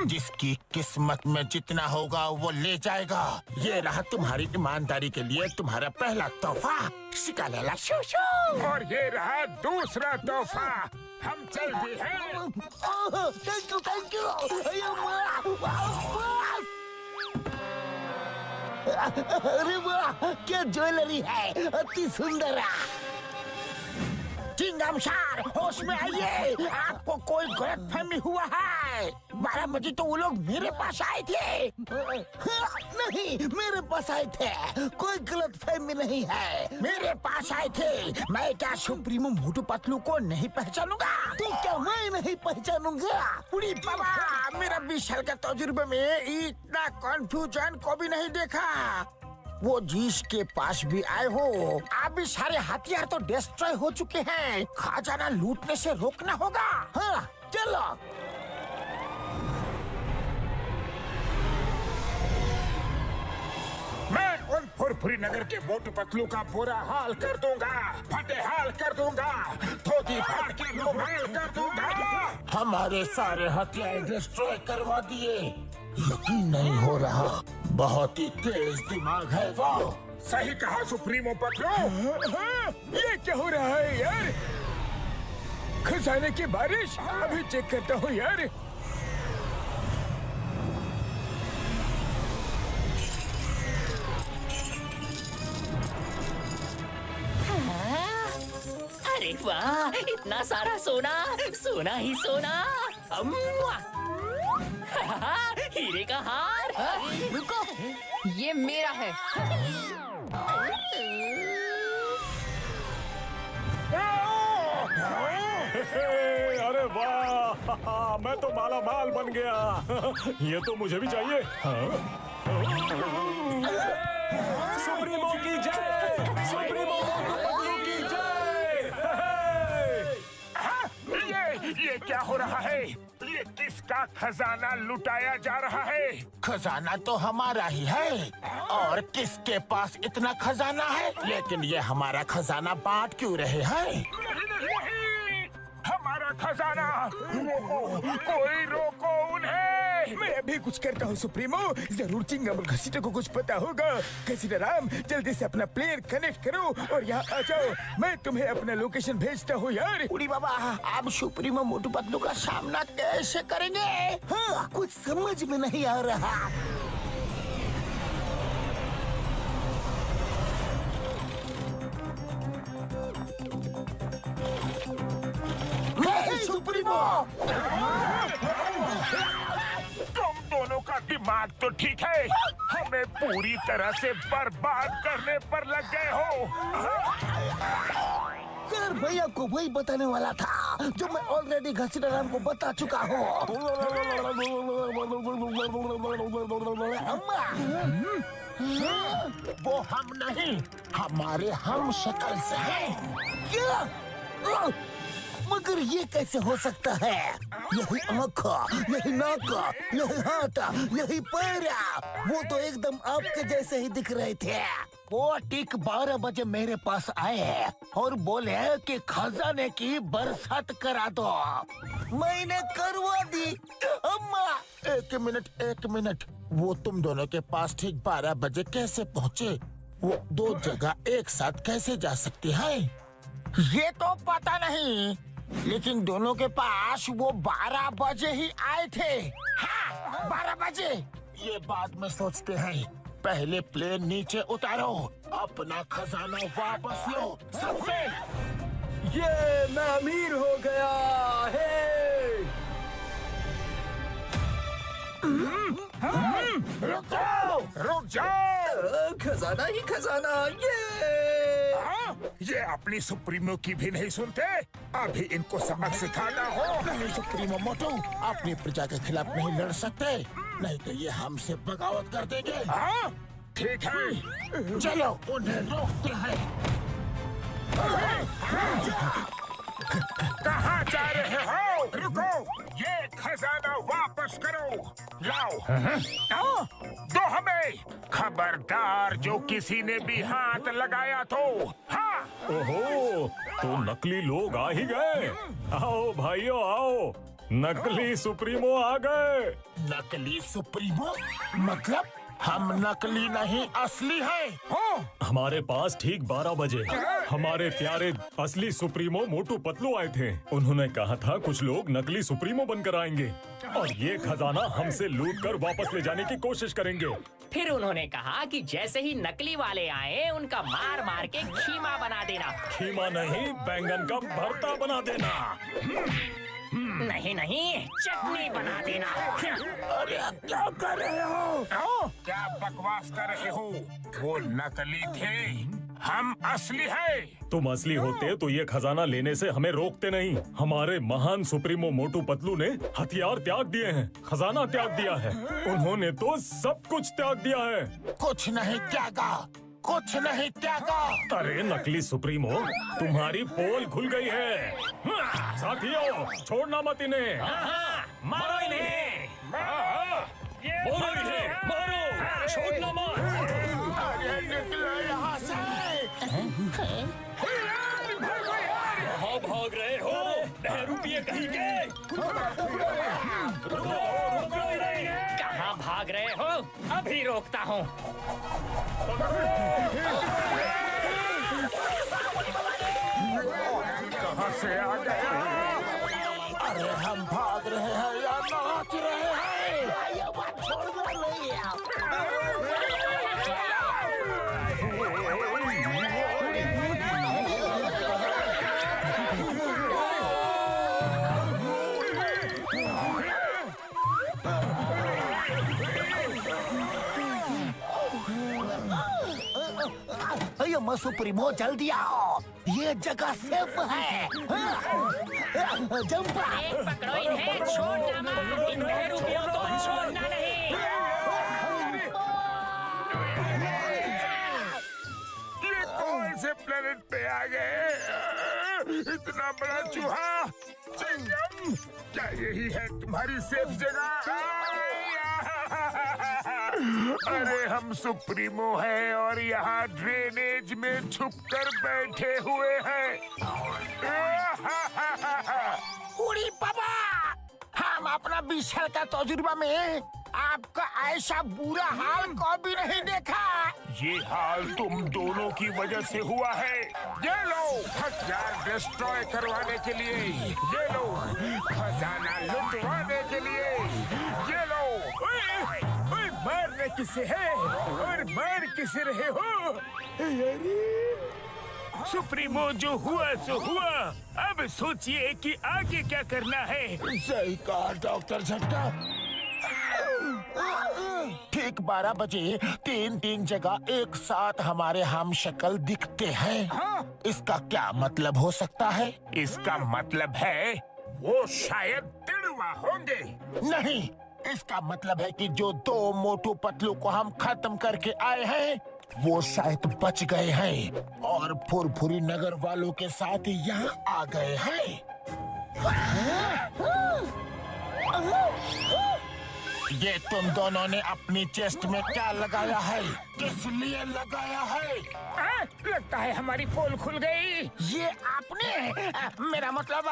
जिसकी किस्मत में जितना होगा वो ले जाएगा। ये रहा तुम्हारी ईमानदारी के लिए तुम्हारा पहला तोहफा, शिकालाला शूशू। और ये रहा दूसरा तोहफा। हम चलते हैं। Thank you. अरे वाह, क्या ज्वेलरी है, अति सुंदर। चिंगमशार, होश में आइए। आपको कोई गलतफहमी हुआ है। 12 बजे तो वो लोग मेरे पास आए थे। नहीं, मेरे पास आए थे। कोई गलतफहमी नहीं है। मेरे पास आए थे। मैं क्या सुप्रीमो मोटू पतलू को नहीं पहचानूंगा? तो क्या मैं नहीं पहचानूंगा? पूरी बाबा, मेरा 20 साल का तजुर्बे में इतना कंफ्यूजन को भी नहीं देखा। वो जिसके पास भी आए हो, आप भी सारे हथियार तो डिस्ट्रॉय हो चुके हैं। खजाना लूटने से रोकना होगा। हाँ, चलो। मैं उन फुरफुरी नगर के मोटू पतलू का बुरा हाल कर दूंगा, फटे हाल कर दूंगा, धोती फाड़ के रुमाल कर दूंगा। हमारे सारे हथियार डिस्ट्रॉय करवा दिए। यकीन नहीं हो रहा, बहुत ही तेज दिमाग है वो। सही कहा सुप्रीमो पतलू। ये क्या हो रहा है यार? खजाने की बारिश। अभी चेक करता हूँ यार। अरे वाह, इतना सारा सोना, सोना ही सोना। अम्मा! हीरे का हार। रुको, ये मेरा है। अरे वाह, मैं तो माला माल बन गया। ये तो मुझे भी चाहिए। सुप्रीमो की जय, सुप्रीमो मोटू पतलू की जय। ये क्या हो रहा है? ये किसका खजाना लुटाया जा रहा है? खजाना तो हमारा ही है। और किसके पास इतना खजाना है? लेकिन ये हमारा खजाना बांट क्यों रहे हैं? नहीं, हमारा खजाना। रोको, कोई रोको उन्हें। मैं अभी कुछ करता हूँ सुप्रीमो। जरूर चिंगम और घसीटे को कुछ पता होगा। घसीटा राम, जल्दी से अपना प्लेयर कनेक्ट करो और यहाँ आ जाओ। मैं तुम्हें अपना लोकेशन भेजता हूँ यार। उड़ी बाबा, आप सुप्रीमो मोटू पतलू का सामना कैसे करेंगे? हाँ, कुछ समझ में नहीं आ रहा। सुप्रीमो, तुम दोनों का दिमाग तो ठीक है, हमें पूरी तरह से बर्बाद करने पर लग गए हो। सर, भैया को वही बताने वाला था जो मैं ऑलरेडी घसीटा राम को बता चुका हूँ। वो हम नहीं, हमारे हम शक्ल से हैं। क्या? मगर ये कैसे हो सकता है? यही आँख, यही नाक, यही हाथ, यही पैर, वो तो एकदम आपके जैसे ही दिख रहे थे। वो ठीक 12 बजे मेरे पास आए और बोले कि खजाने की बरसात करा दो। मैंने करवा दी। अम्मा, एक मिनट, वो तुम दोनों के पास ठीक 12 बजे कैसे पहुँचे? वो 2 जगह एक साथ कैसे जा सकती है? ये तो पता नहीं, लेकिन दोनों के पास वो 12 बजे ही आए थे। हाँ, 12 बजे। ये बाद में सोचते हैं, पहले प्लेन नीचे उतारो, अपना खजाना वापस लो सबसे। ये मैं अमीर हो गया है। रुक जाओ। खजाना ही खजाना। ये अपनी सुप्रीमो की भी नहीं सुनते। अभी इनको सबक सिखाना हो। नहीं सुप्रीमो मोटू, अपनी प्रजा के खिलाफ नहीं लड़ सकते, नहीं तो ये हमसे बगावत कर देंगे। हाँ, ठीक है, चलो उन्हें रोकते हैं। कहाँ जा रहे हो? रुको, ये खजाना वापस करो। लाओ, दो हमें। खबरदार, जो किसी ने भी हाथ लगाया तो। हाँ, ओहो, तो नकली लोग आ ही गए। आओ भाइयों आओ, नकली सुप्रीमो आ गए। नकली सुप्रीमो? मतलब हम नकली नहीं, असली हैं। हमारे पास ठीक 12 बजे हमारे प्यारे असली सुप्रीमो मोटू पतलू आए थे। उन्होंने कहा था कुछ लोग नकली सुप्रीमो बनकर आएंगे और ये खजाना हमसे लूट कर वापस ले जाने की कोशिश करेंगे। फिर उन्होंने कहा कि जैसे ही नकली वाले आए उनका मार मार के खीमा बना देना। खीमा नहीं, बैंगन का भरता बना देना। नहीं नहीं, चटनी बना देना। अरे आप क्या कर रहे हो? क्या बकवास कर रहे हो? वो नकली थे, हम असली है। तुम असली होते तो ये खजाना लेने से हमें रोकते नहीं। हमारे महान सुप्रीमो मोटू पतलू ने हथियार त्याग दिए हैं, खजाना त्याग दिया है। उन्होंने तो सब कुछ त्याग दिया है। कुछ नहीं त्यागा, कुछ नहीं त्यागा। अरे नकली सुप्रीमो, तुम्हारी पोल खुल गई है। साथियों, छोड़ना मत इन्हें। मारो इन्हें। मारो इन्हें, मारो, छोड़ना मत। अरे निकलो यहाँ से। कहाँ भाग रहे हो? बहरूपिये कहीं के? कहाँ भाग रहे हो? अभी रोकता हूँ। कहाँ से आ गया? अरे हम भाग रहे हैं या नाच रहे हैं? ये बात छोड़ दो भैया। मैं सुप्रीमो, जल्दी आओ, ये जगह सेफ है। जंप। पकड़ो इन्हें, छोड़ना मत। इन बहरूपियों को छोड़ना नहीं। ये कौन से प्लेनेट पे आ गए? इतना बड़ा चूहा। चिंगम, क्या यही है तुम्हारी सेफ जगह? अरे हम सुप्रीमो हैं और यहाँ ड्रेनेज में छुपकर बैठे हुए हैं। उड़ी बाबा, हम अपना 20 साल का तजुर्बा में आपका ऐसा बुरा हाल कभी नहीं देखा। ये हाल तुम दोनों की वजह से हुआ है। ये लो हथियार डिस्ट्रॉय करवाने के लिए, ये लो खजाना लुटवाने के लिए, ये लो। मारने किसे है और मार किसे रहे हो? सुप्रीमो, जो हुआ सो हुआ। अब सोचिए कि आगे क्या करना है। सही कहा डॉक्टर झटका। ठीक 12 बजे 3 जगह एक साथ हमारे हम शक्ल दिखते हैं। इसका क्या मतलब हो सकता है? इसका मतलब है वो शायद तिड़वा होंगे। नहीं, इसका मतलब है कि जो 2 मोटू पतलू को हम खत्म करके आए हैं वो शायद बच गए हैं और फुरफुरी नगर वालों के साथ यहाँ आ गए हैं। ये तुम दोनों ने अपनी चेस्ट में क्या लगाया है? किस लिए लगाया है? लगता है हमारी पोल खुल गई। ये आपने, मेरा मतलब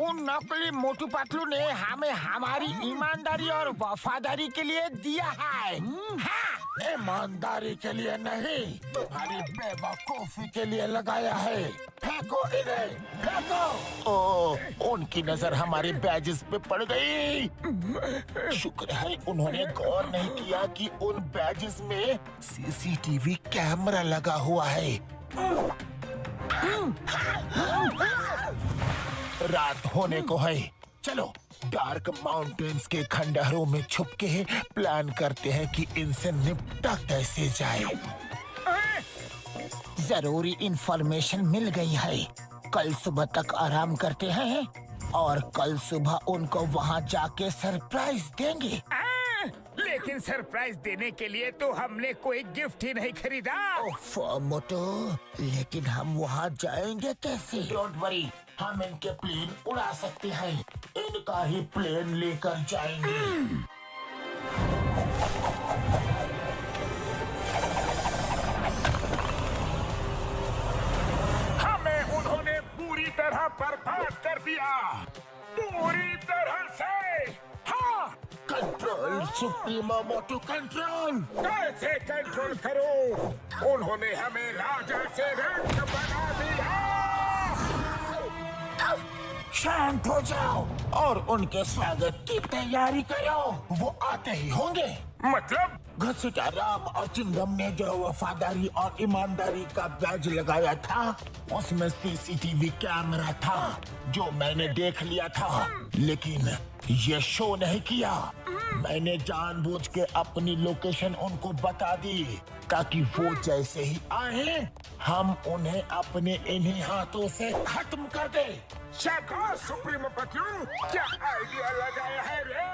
उन नकली मोटू पतलू ने हमें हमारी ईमानदारी और वफादारी के लिए दिया है। हाँ, ईमानदारी के लिए नहीं, तुम्हारी बेवकूफी के लिए लगाया है। फेंको इन्हें, फेंको। ओ, उनकी नजर हमारे बैजेस पे पड़ गई। शुक्र है उन्होंने गौर नहीं किया कि उन बैजेस में सीसीटीवी कैमरा लगा हुआ है। रात होने को है, चलो डार्क माउंटेन्स के खंडहरों में छुप के प्लान करते हैं कि इनसे निपटा कैसे जाए। जरूरी इंफॉर्मेशन मिल गई है। कल सुबह तक आराम करते हैं और कल सुबह उनको वहाँ जाके सरप्राइज देंगे। लेकिन सरप्राइज देने के लिए तो हमने कोई गिफ्ट ही नहीं खरीदा। मोटो, लेकिन हम वहाँ जाएंगे कैसे? डोंट वरी, हम इनके प्लेन उड़ा सकते हैं। इनका ही प्लेन लेकर जाएंगे। हमें उन्होंने पूरी तरह बर्बाद कर दिया, पूरी तरह से। हाँ, कंट्रोल सुप्रीमो मोटू, कंट्रोल। कैसे कंट्रोल करो? उन्होंने हमें राजा से रंग बना दिया। शांत हो जाओ और उनके स्वागत की तैयारी करो। वो आते ही होंगे। मतलब घसीटा राम और चिंगम ने जो वफादारी और ईमानदारी का बैज लगाया था, उसमें सीसीटीवी कैमरा था जो मैंने देख लिया था, लेकिन ये शो नहीं किया। मैंने जानबूझ के अपनी लोकेशन उनको बता दी ताकि वो जैसे ही आए हम उन्हें अपने इन्हीं हाथों से खत्म कर दे। शाबाश सुप्रीमो पतलू, क्या आइडिया लगाया है रे।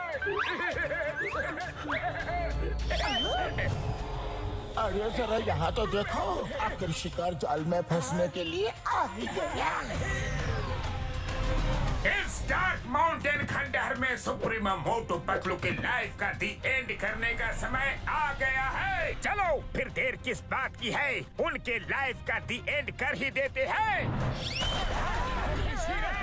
अरे जरा यहाँ तो देखो, आखिर शिकार जाल में फंसने के लिए आ ही गया। इस डार्क माउंटेन खंडहर में सुप्रीमो मोटू पतलू की लाइफ का दी एंड करने का समय आ गया है। चलो फिर देर किस बात की है, उनके लाइफ का दी एंड कर ही देते हैं।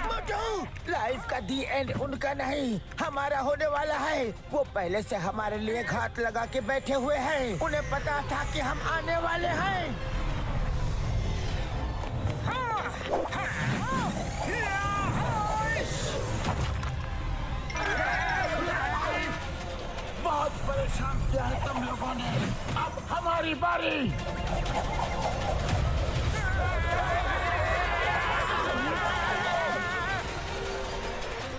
मोटू, लाइफ का दी एंड उनका नहीं, हमारा होने वाला है। वो पहले से हमारे लिए घात लगा के बैठे हुए हैं। उन्हें पता था कि हम आने वाले हैं। बहुत परेशान किया है तुम लोगों ने, अब हमारी बारी।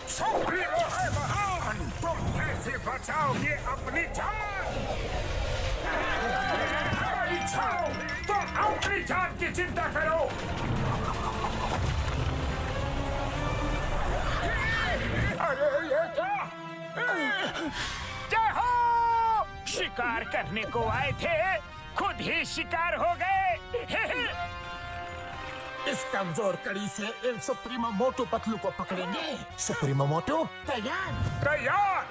सुप्रीमो है महान, तुम कैसे बचाओगे अपनी जान? हमारी जान, तुम अपनी जान की चिंता करो। अरे ये क्या? जय हो! शिकार करने को आए थे, खुद ही शिकार हो गए। इस कमजोर कड़ी से इन सुप्रीमो मोटू पतलू को पकड़ेंगे। सुप्रीमो मोटू तैयार। तैयार।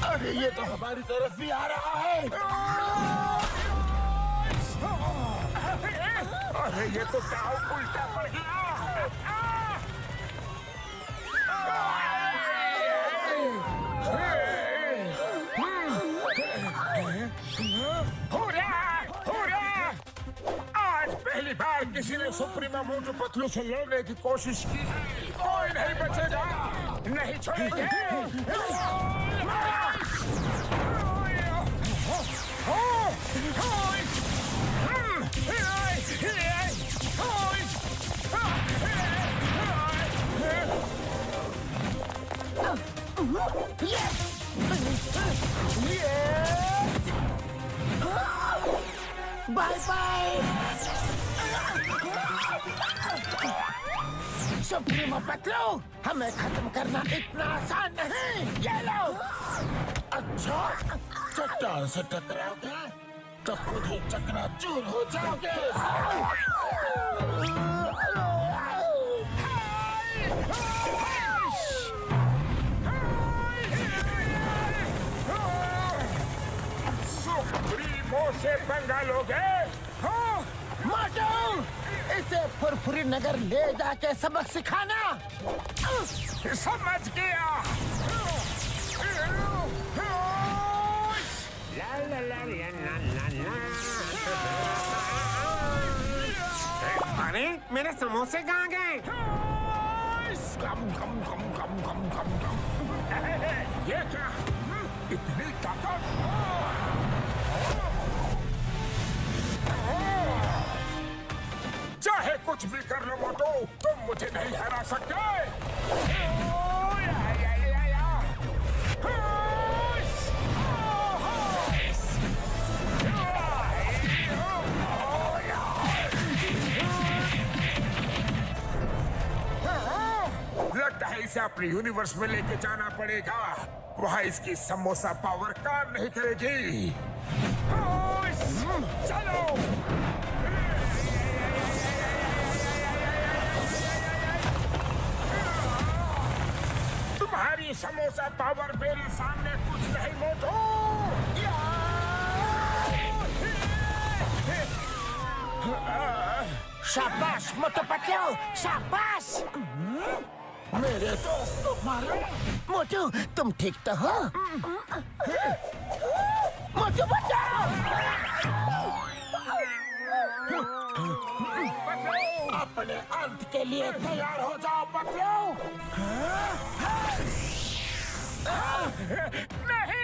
अरे ये तो हमारी तरफ भी आ रहा है। अरे ये तो दाव उल्टा पड़ गया। आज पहली बार किसी ने सुप्रीमो मोटू पतलू से लड़ने की कोशिश की है। कोई नहीं बचेगा, नहीं छोड़ेंगे। Bye bye. सुप्रीमो पतलू, हमें खत्म करना इतना आसान नहीं। ये लो। अच्छा, चट्टान से टकराओगे तो खुद ही चकनाचूर हो जाओगे। सुप्रीमो से पंगा लोगे? मोटू, इसे फुरफुरी नगर ले जाके सबक सिखाना। समझ गया। अरे मेरे समोसे कहाँ गए? ये क्या? इतनी ताकत? चाहे कुछ भी कर लो मोटू, तुम मुझे नहीं हरा सकते। लगता है इसे अपने यूनिवर्स में लेके जाना पड़ेगा। वहाँ इसकी समोसा पावर काम नहीं करेगी। चलो। तुम्हारी समोसा पावर मेरे सामने कुछ नहीं मोटू। शाबाश मोटू पतलू, शाबाश। मेरे दोस्त को मारो। मोटू, तुम ठीक तो हो? मोटू बचाओ। अपने अंत के लिए तैयार हो जाओ पतलू। नहीं।